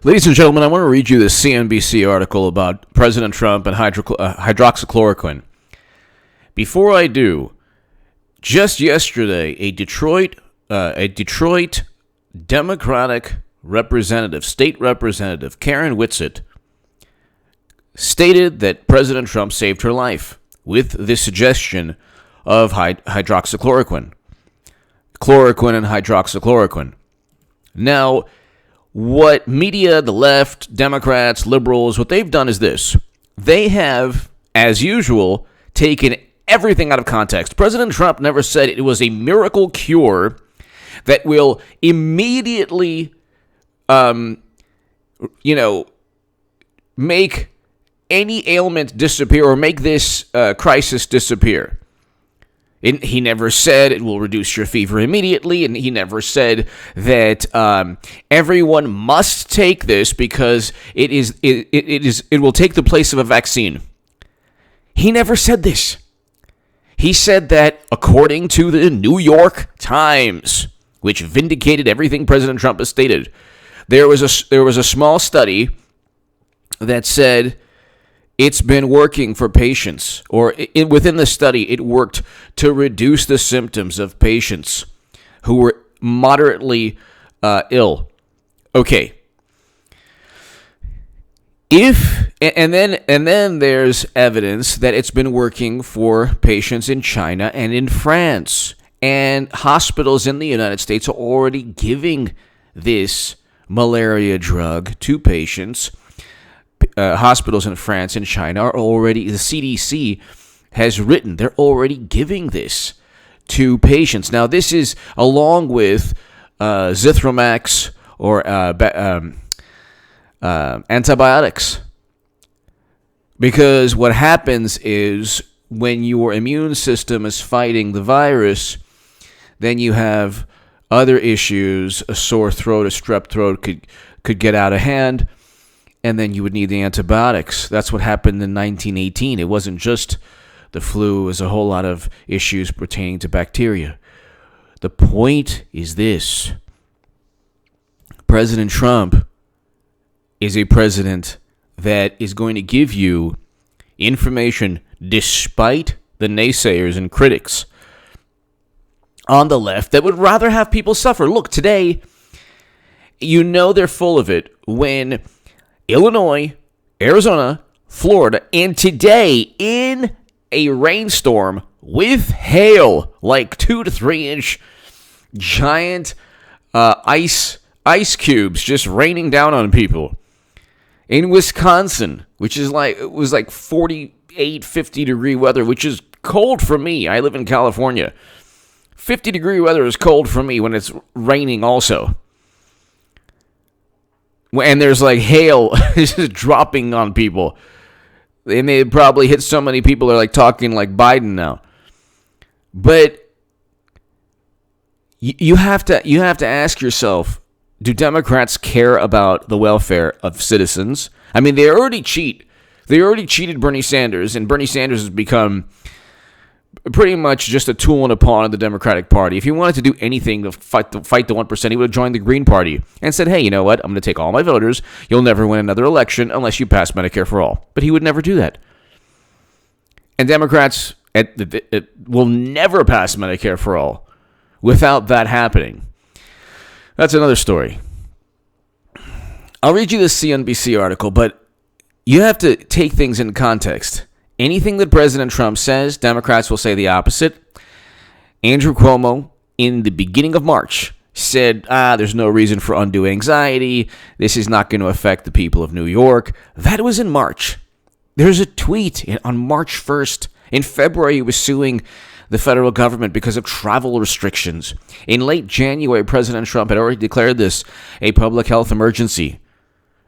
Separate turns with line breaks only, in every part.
Ladies and gentlemen, I want to read you this CNBC article about President Trump and hydroxychloroquine. Before I do, just yesterday, a Detroit Democratic representative, state representative, Karen Whitsitt, stated that President Trump saved her life with the suggestion of hydroxychloroquine. Chloroquine and hydroxychloroquine. Now, what media, the left, Democrats, liberals, what they've done is this. They have, as usual, taken everything out of context. President Trump never said it was a miracle cure that will immediately, make any ailment disappear or make this crisis disappear. He never said it will reduce your fever immediately, and he never said that everyone must take this because it will take the place of a vaccine. He never said this. He said that according to the New York Times, which vindicated everything President Trump has stated, there was a small study that said it's been working for patients, or within the study, it worked to reduce the symptoms of patients who were moderately ill. Okay. And then there's evidence that it's been working for patients in China and in France, and hospitals in the United States are already giving this malaria drug to patients. Hospitals in France and China are already, the CDC has written, they're already giving this to patients. Now, this is along with Zithromax or antibiotics. Because what happens is when your immune system is fighting the virus, then you have other issues. A sore throat, a strep throat could get out of hand. And then you would need the antibiotics. That's what happened in 1918. It wasn't just the flu. It was a whole lot of issues pertaining to bacteria. The point is this. President Trump is a president that is going to give you information despite the naysayers and critics on the left that would rather have people suffer. Look, today, they're full of it when Illinois, Arizona, Florida, and today in a rainstorm with hail, like 2 to 3 inch giant ice cubes just raining down on people. In Wisconsin, which is it was like 48, 50 degree weather, which is cold for me. I live in California. 50 degree weather is cold for me when it's raining also. And there's hail just dropping on people. And they probably hit so many people are talking like Biden now. But you have to ask yourself, do Democrats care about the welfare of citizens? I mean, they already cheat. They already cheated Bernie Sanders, and Bernie Sanders has become pretty much just a tool and a pawn of the Democratic Party. If he wanted to do anything to fight the 1%, he would have joined the Green Party and said, hey, you know what? I'm going to take all my voters. You'll never win another election unless you pass Medicare for all. But he would never do that. And Democrats will never pass Medicare for all without that happening. That's another story. I'll read you this CNBC article, but you have to take things in context. Anything that President Trump says, Democrats will say the opposite. Andrew Cuomo, in the beginning of March, said, there's no reason for undue anxiety. This is not going to affect the people of New York. That was in March. There's a tweet on March 1st. In February, he was suing the federal government because of travel restrictions. In late January, President Trump had already declared this a public health emergency.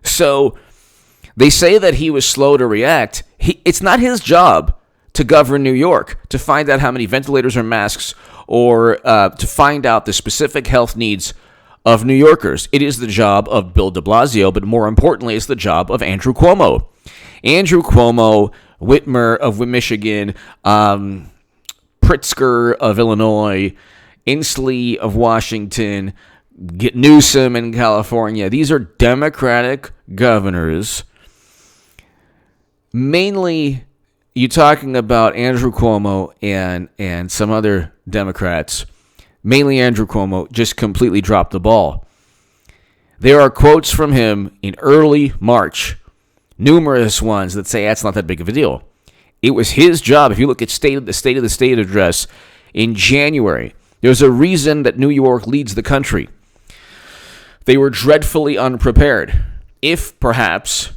So they say that he was slow to react. It's not his job to govern New York, to find out how many ventilators or masks, or to find out the specific health needs of New Yorkers. It is the job of Bill de Blasio, but more importantly, it's the job of Andrew Cuomo. Andrew Cuomo, Whitmer of Michigan, Pritzker of Illinois, Inslee of Washington, Get Newsom in California. These are Democratic governors. Mainly, you're talking about Andrew Cuomo and some other Democrats. Mainly Andrew Cuomo just completely dropped the ball. There are quotes from him in early March, numerous ones that say that's not that big of a deal. It was his job. If you look at the State of the State address in January, there's a reason that New York leads the country. They were dreadfully unprepared. If perhaps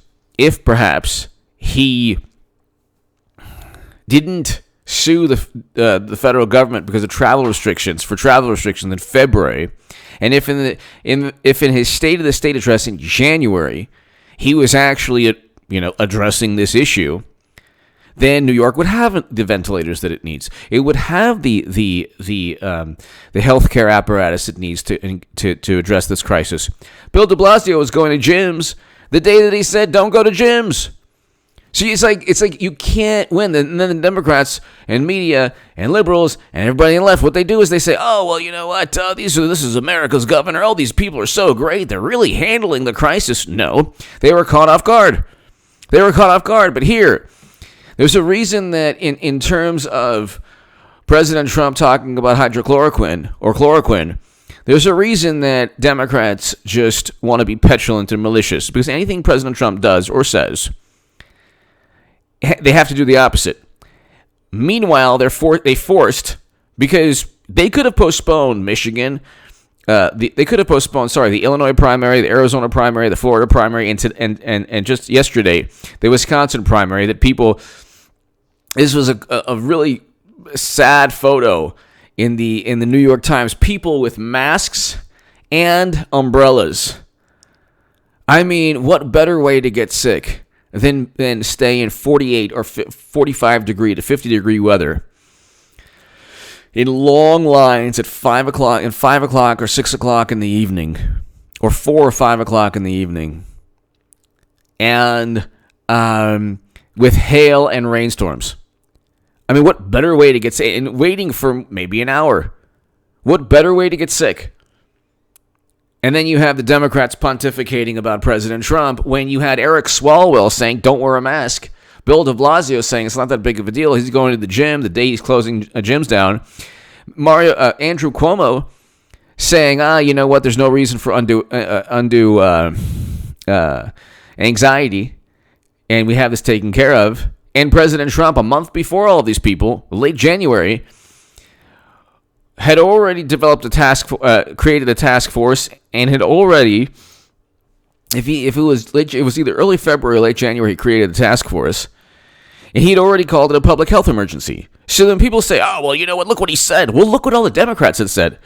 he didn't sue the federal government because of travel restrictions in February, and if in his State of the State address in January he was actually addressing this issue, then New York would have the ventilators that it needs. It would have the healthcare apparatus it needs to address this crisis. Bill de Blasio was going to gyms the day that he said don't go to gyms. See, it's like you can't win. And then the Democrats and media and liberals and everybody on the left, what they do is they say, oh, well, you know what? This is America's governor. Oh, these people are so great. They're really handling the crisis. No, they were caught off guard. But here, there's a reason that in terms of President Trump talking about hydroxychloroquine or chloroquine, there's a reason that Democrats just want to be petulant and malicious, because anything President Trump does or says, they have to do the opposite. Meanwhile, they forced, because they could have postponed Michigan. They could have postponed, the Illinois primary, the Arizona primary, the Florida primary, and just yesterday, the Wisconsin primary. This was a really sad photo in the New York Times. People with masks and umbrellas. I mean, what better way to get sick than stay in 48 or 45 degree to 50 degree weather in long lines at 5 o'clock or 6 o'clock in the evening, or 4 or 5 o'clock in the evening, and with hail and rainstorms. I mean, what better way to get sick? And waiting for maybe an hour. What better way to get sick? And then you have the Democrats pontificating about President Trump when you had Eric Swalwell saying, don't wear a mask. Bill de Blasio saying it's not that big of a deal. He's going to the gym the day he's closing gyms down. Andrew Cuomo saying, you know what, there's no reason for undue anxiety, and we have this taken care of. And President Trump, a month before all of these people, late January, had already developed created a task force, and had already, it was either early February or late January, he created a task force, and he'd already called it a public health emergency. So then people say, oh, well, you know what, look what he said. Well, look what all the Democrats have said.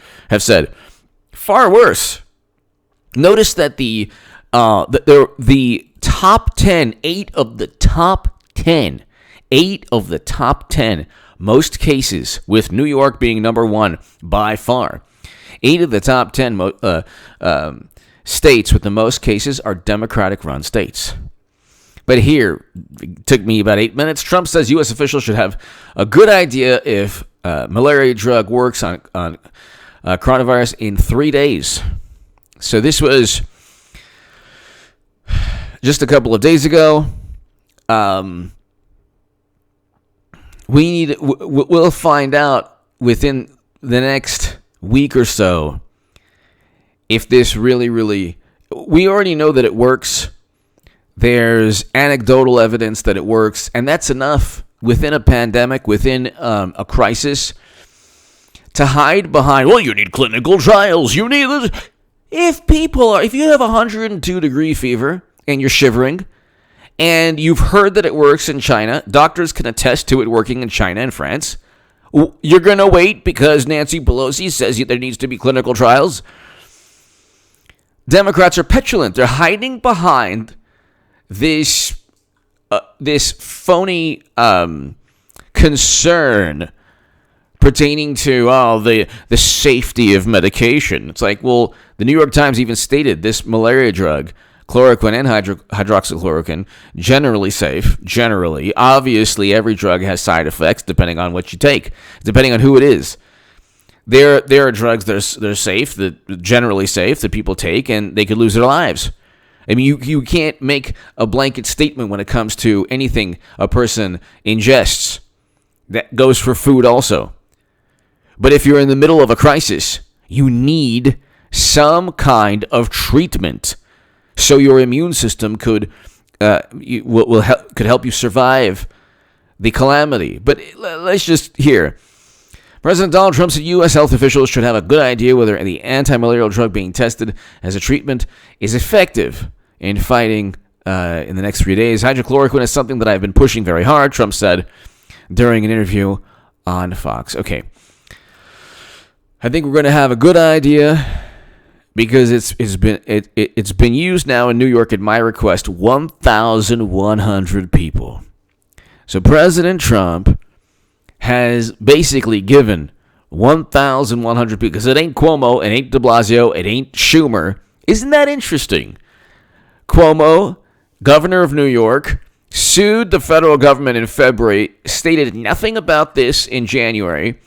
Far worse. Notice that the top 10, 8 of the top 10 most cases, with New York being number one by far. 8 of the top 10 states with the most cases are Democratic-run states. But here, it took me about 8 minutes. Trump says U.S. officials should have a good idea if malaria drug works on coronavirus in 3 days. So this was just a couple of days ago. We'll find out within the next week or so if this really, we already know that it works. There's anecdotal evidence that it works, and that's enough within a pandemic, within a crisis, to hide behind, well, you need clinical trials, you need this. If you have 102 degree fever and you're shivering, and you've heard that it works in China, doctors can attest to it working in China and France, you're going to wait because Nancy Pelosi says there needs to be clinical trials. Democrats are petulant. They're hiding behind this phony concern pertaining to the safety of medication. It's like, well, the New York Times even stated this malaria drug, chloroquine and hydroxychloroquine, generally safe. Generally, obviously, every drug has side effects depending on what you take, depending on who it is. There are drugs that are safe, that generally safe, that people take, and they could lose their lives. I mean, you can't make a blanket statement when it comes to anything a person ingests. That goes for food also. But if you're in the middle of a crisis, you need some kind of treatment so your immune system could help you survive the calamity. But let's just hear. President Donald Trump said U.S. health officials should have a good idea whether the anti-malarial drug being tested as a treatment is effective in fighting in the next 3 days. Hydroxychloroquine is something that I've been pushing very hard, Trump said during an interview on Fox. Okay. I think we're going to have a good idea because it's been used now in New York at my request 1,100 people. So President Trump has basically given 1,100 people, because it ain't Cuomo, it ain't de Blasio, it ain't Schumer. Isn't that interesting? Cuomo, governor of New York, sued the federal government in February, stated nothing about this in January,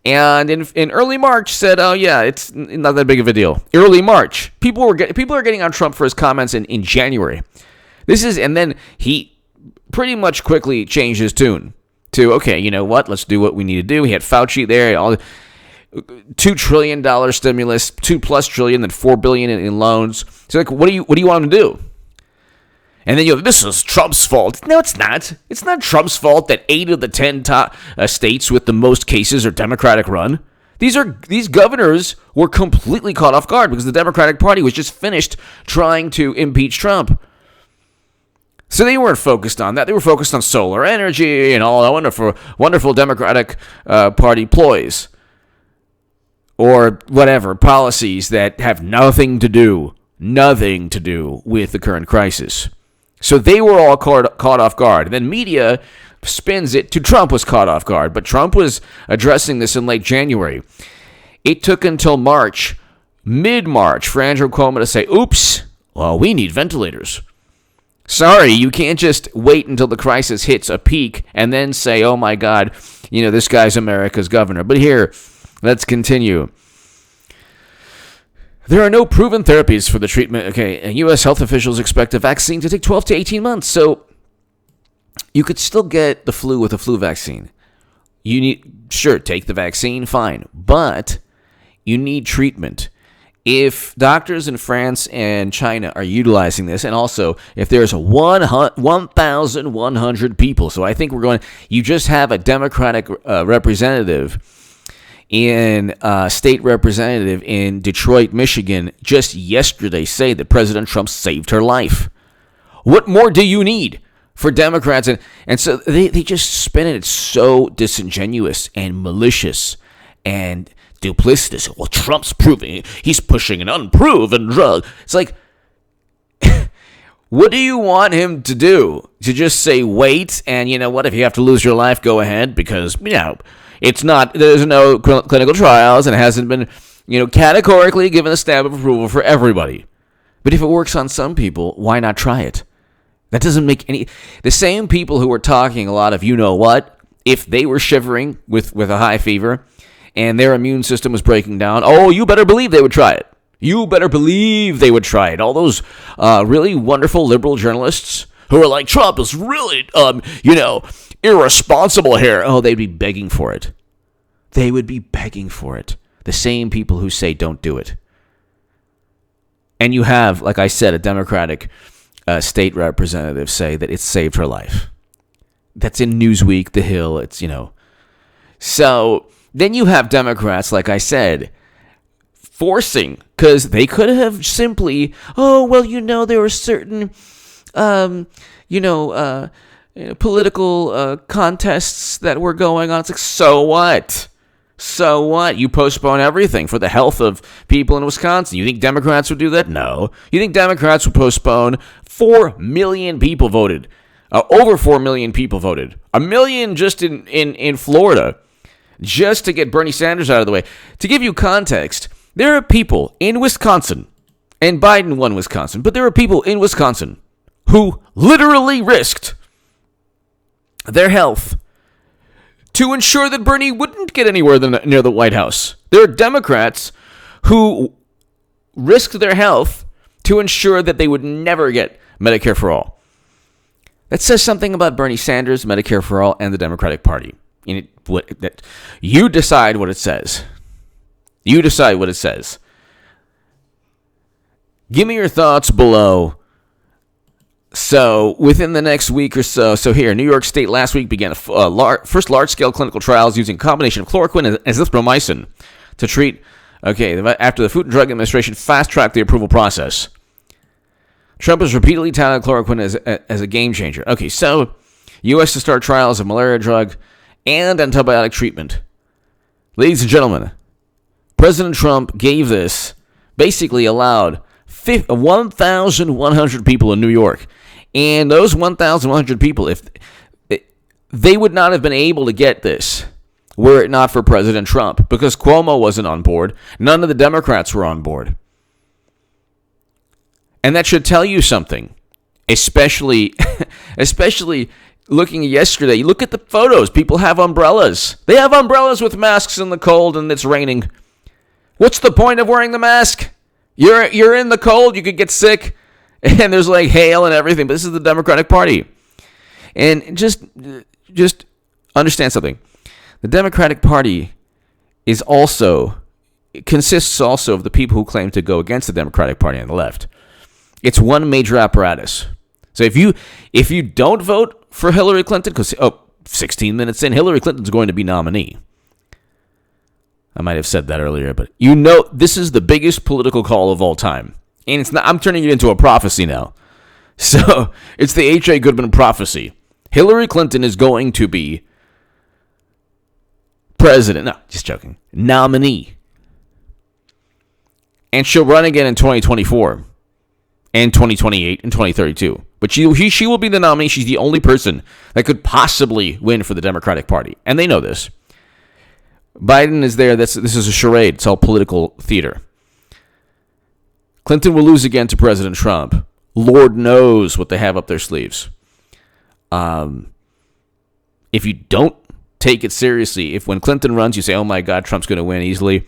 and in early March said, "Oh yeah, it's not that big of a deal." Early March, people are getting on Trump for his comments in January. And then he pretty much quickly changed his tune to, okay, you know what? Let's do what we need to do. He had Fauci there, all $2 trillion stimulus, $2+ trillion, then $4 billion in loans. So like, what do you want him to do? And then this is Trump's fault. No, it's not. It's not Trump's fault that 8 of the 10 top states with the most cases are Democratic run. These governors were completely caught off guard because the Democratic Party was just finished trying to impeach Trump. So they weren't focused on that. They were focused on solar energy and all that wonderful Democratic Party ploys or whatever policies that have nothing to do with the current crisis. So they were all caught off guard. And then media spins it to Trump was caught off guard, but Trump was addressing this in late January. It took until mid-March, for Andrew Cuomo to say, "Oops, well, we need ventilators." Sorry, you can't just wait until the crisis hits a peak and then say, "Oh my God, this guy's America's governor." But here, let's continue. There are no proven therapies for the treatment. Okay, and U.S. health officials expect a vaccine to take 12 to 18 months. So you could still get the flu with a flu vaccine. Take the vaccine, fine. But you need treatment. If doctors in France and China are utilizing this, and also if there's 1,100 people, so I think you just have a Democratic representative state representative in Detroit, Michigan, just yesterday say that President Trump saved her life. What more do you need for Democrats? And so they just spin it. It's so disingenuous and malicious and duplicitous. Well, Trump's proving he's pushing an unproven drug. It's like, what do you want him to do? To just say wait, and you know what? If you have to lose your life, go ahead, because there's no clinical trials, and it hasn't been categorically given a stamp of approval for everybody. But if it works on some people, why not try it? That doesn't make any. The same people who were talking a lot of if they were shivering with a high fever and their immune system was breaking down, oh, you better believe they would try it. You better believe they would try it. All those really wonderful liberal journalists who are like, Trump is really, irresponsible here. Oh, they'd be begging for it. They would be begging for it. The same people who say don't do it. And you have, like I said, a Democratic state representative say that it saved her life. That's in Newsweek, The Hill. It's, So then you have Democrats, like I said, forcing, because they could have simply, there were certain, political contests that were going on. It's like, so what? So what? You postpone everything for the health of people in Wisconsin. You think Democrats would do that? No. You think Democrats would postpone? 4 million people voted. Over 4 million people voted. 1 million just in Florida, just to get Bernie Sanders out of the way. To give you context, there are people in Wisconsin, and Biden won Wisconsin, but there are people in Wisconsin who literally risked their health to ensure that Bernie wouldn't get anywhere near the White House. There are Democrats who risked their health to ensure that they would never get Medicare for all. That says something about Bernie Sanders, Medicare for all, and the Democratic Party. You decide what it says. You decide what it says. Give me your thoughts below. So, within the next week or so, here, New York State last week began first large-scale clinical trials using a combination of chloroquine and azithromycin to treat, after the Food and Drug Administration fast-tracked the approval process. Trump has repeatedly touted chloroquine as a game changer. Okay, so, U.S. to start trials of malaria drug and antibiotic treatment. Ladies and gentlemen, President Trump basically allowed 1,100 people in New York. And those 1,100 people, they would not have been able to get this were it not for President Trump, because Cuomo wasn't on board. None of the Democrats were on board. And that should tell you something, especially looking at yesterday. You look at the photos. People have umbrellas. They have umbrellas with masks in the cold and it's raining. What's the point of wearing the mask? You're in the cold. You could get sick. And there's like hail and everything. But this is the Democratic Party. And just understand something. The Democratic Party consists also of the people who claim to go against the Democratic Party on the left. It's one major apparatus. So if you don't vote for Hillary Clinton, because 16 minutes in, Hillary Clinton's going to be nominee. I might have said that earlier, but this is the biggest political call of all time. And it's not. I'm turning it into a prophecy now. So it's the H.A. Goodman prophecy. Hillary Clinton is going to be president. No, just joking. Nominee. And she'll run again in 2024 and 2028 and 2032. But she will be the nominee. She's the only person that could possibly win for the Democratic Party. And they know this. Biden is there. This is a charade. It's all political theater. Clinton will lose again to President Trump. Lord knows what they have up their sleeves. If you don't take it seriously, if when Clinton runs, you say, oh my God, Trump's going to win easily,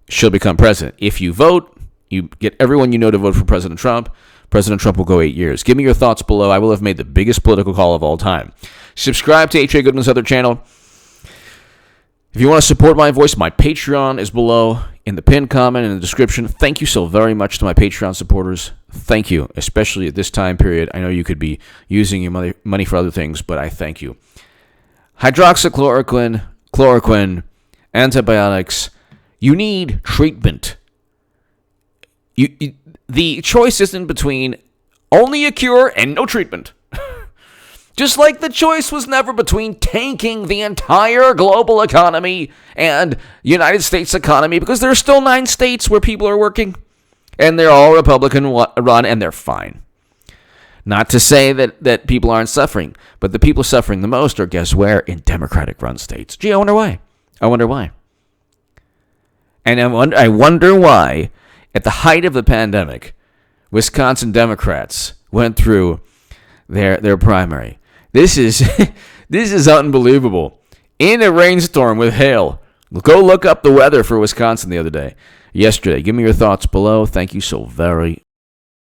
she'll become president. If you vote, you get everyone you know to vote for President Trump will go 8 years. Give me your thoughts below. I will have made the biggest political call of all time. Subscribe to H.A. Goodman's other channel. If you want to support my voice, my Patreon is below in the pinned comment in the description. Thank you so very much to my Patreon supporters. Thank you, especially at this time period. I know you could be using your money for other things, but I thank you. Hydroxychloroquine, chloroquine, antibiotics. You need treatment. The choice isn't between only a cure and no treatment. Just like the choice was never between tanking the entire global economy and United States economy, because there are still 9 states where people are working, and they're all Republican run, and they're fine. Not to say that people aren't suffering, but the people suffering the most are, guess where? In Democratic run states. Gee, I wonder why. And I wonder why, at the height of the pandemic, Wisconsin Democrats went through their primary. This is unbelievable. In a rainstorm with hail. Go look up the weather for Wisconsin yesterday. Give me your thoughts below. Thank you so very